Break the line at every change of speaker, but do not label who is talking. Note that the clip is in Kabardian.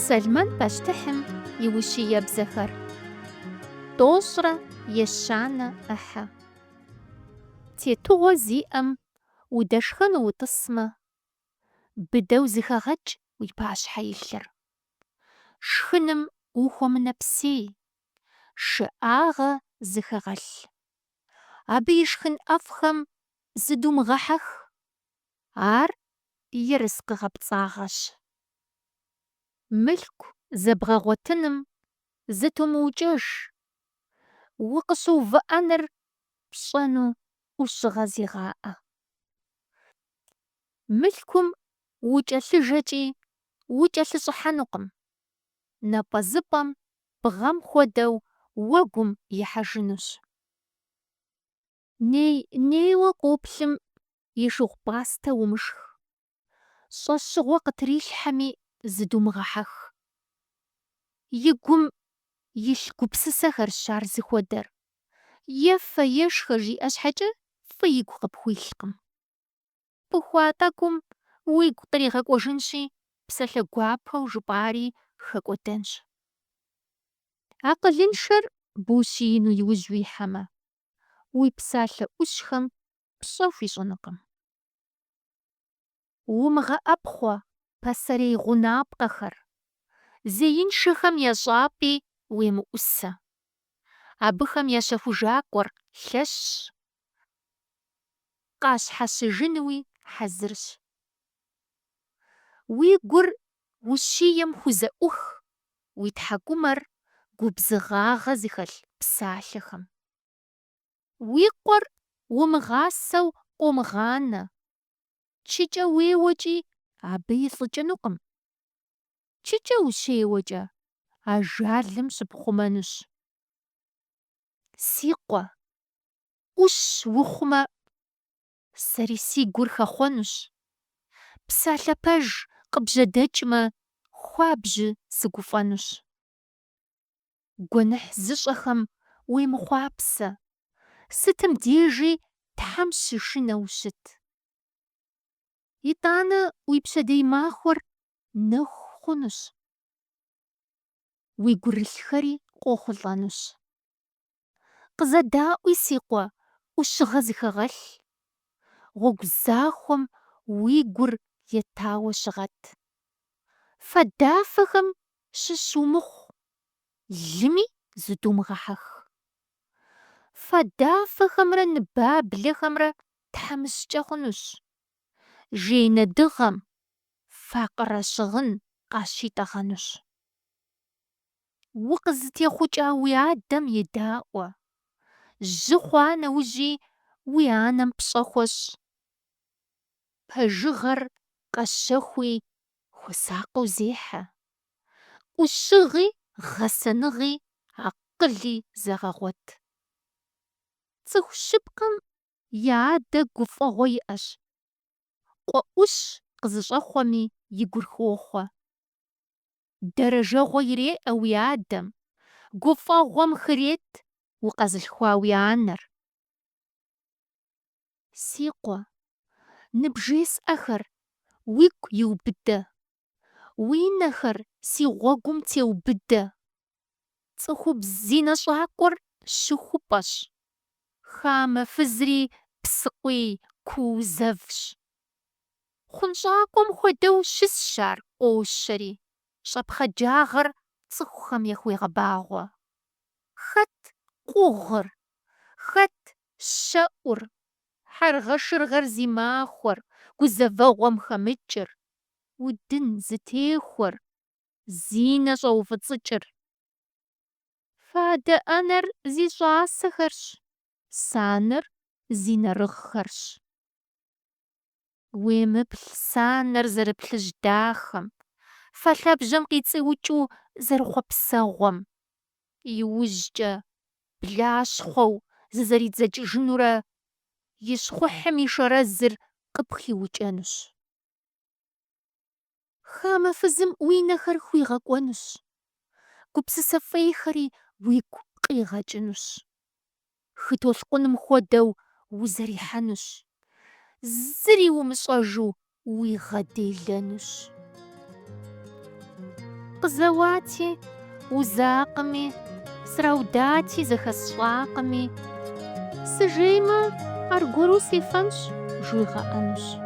Сэлмэн пащтыхьым и ущиебзэхэр. Тӏощӏрэ ещанэ ӏыхьэ. Тетыгъуэ зиӏэм удэшхэну утӏысмэ, быдэу зыхэгъэкӏ уи пащхьэ илъыр. Шхыным ухуэмынэпсей, шыӏагъэ зыхэгъэлъ. Абы и шхын ӏэфӏхэм зыдумыгъэхьэх. Ар ерыскъыгъэ пцӏагъэщ. Мылъку зэбгъэгъуэтыным зытумыукӏыж. Укъыщыувыӏэныр пщӏэну ӏущыгъэ зегъаӏэ. Мылъкум укӏэлъыжэкӏи укӏэлъыщӏыхьэнукъым. Напӏэзыпӏэм бгъэм хуэдэу уэгум ихьэжынущ. Нейуэ къоплъым и шыгъу пӏастэ умышх. Щӏэщыгъуэ къытрилъхьэми зыдумыгъэхьэх. И гум илъ гупсысэхэрщ ар зыхуэдэр. Ефэ-ешхэ жиӏэ щхьэкӏэ фӏы игу къыпхуилъкъым. Пыхуа тӏэкӏум уигу къригъэкӏуэжынщи, псалъэ гуапэу жыпӏари хэкӏуэдэнщ. Акъылыншэр бущи ину иужь уихьэмэ, уи псалъэ ӏущхэм пщӏэ хуищӏынукъым. Умыгъэӏэпхъуэ пасэрей гъунапкъэхэр, зеиншэхэм ещӏапӏи уемыӏусэ. Абыхэм я щэхужакӏуэр лъэщщ. Къащхьэщыжынуи хьэзырщ. Уи гур ущием хузэӏух уи тхьэкӏумэр губзыгъагъэ зыхэлъ псалъэхэм. Уи къуэр умыгъасэу къомыгъанэ. ЧыкӀэ уеуэкӀи, абы илӀыкӀынукъым. ЧыкӀэ ущеуэкӀэ, ажалым щыпхъумэнущ. Си къуэ, Ӏущ ухъумэ, сэри си гур хэхъуэнущ. Псалъэ пэж къыбжьэдэкӀмэ, хуабжьу сыгуфӀэнущ. Гуэныхь зыщӀэхэм уемыхъуапсэ. Сытым дежи Тхьэм щышынэу щыт. ИтӀанэ уи пщэдей махуэр нэху хъунущ. Уи гурылъхэри къохъулӀэнущ. Къызэдаӏуи, си къуэ, ӏущыгъэ зыхэгъэлъ. Гъуэгу захуэм уи гур етауэ щыгъэт. Фэдафэхэм щыщ умыхъу, лыми зыдумыгъэхьэх. Фэдафэхэмрэ ныбаблэхэмрэ тхьэмыщкӏэ хъунущ. Жейнэ дыгъэм, факъырэ щыгъын къащитӏэгъэнущ. Укъызытехъукӏа уи адэм едаӏуэ. Жьы хъуа нэужьи уи анэм пщӏэ хуэщӏ. Пэжыгъэр къэщэхуи хуэсакъыу зехьэ. Ӏущыгъи гъэсэныгъи акъыли зэгъэгъуэт. Цӏыху щыпкъым и адэ гуфӏэгъуэ иӏэщ. Къуэӏущ къызыщӏэхъуэми и гур хохъуэ. Дэрэжэгъуэ иреӏэ уи адэм. Гуфӏэгъуэм хырет укъэзылъхуа уи анэр. Си къуэ, ныбжесӏэхэр уигу иубыдэ. Уи нэхэр си гъуэгум теубыдэ. Цӏыхубз зи нэщӏакӏуэр щыхупӏэщ. Хамэ фызри псыкъуий куузэвщ. Хъунщӏакъуэм хуэдэу щысщ ар къощэри. Щӏэпхъэджагъэр цӏыхухэм яхуегъэбагъуэ. Хэт къугъыр, хэт щэӏур, хьэргъэшыргъэр зи махуэр, гузэвэгъуэм хэмыкӏыр, удын зытехуэр, зи нэ щӏэувыцӏыкӏыр. Фадэ ӏэнэр зи щӏасэхэрщ, санэр зи нарыгъхэрщ. Уемыплъ санэр зэрыплъыжь дахэм, фэлъэбжьэм къицӏиукӏыу зэрыхъуэпсэгъуэм. Иужькӏэ, блащхъуэу зызэридзэкӏыжынурэ, и щхъухьым и шэрэзыр къыпхиукӏэнущ. Хамэ фызым уи нэхэр хуигъэкӏуэнущ. Гупсысэ фӏейхэри уигу къигъэкӏынущ. Хы толъкъуным хуэдэу узэрихьэнущ. Зыри умыщӏэжу уигъэделэнущ. къызэуати, узакъыми, сраудати, зэхэсщӀакъыми, сыжеймэ, аргуэру си фэнщ, жыгъэӀэнущ.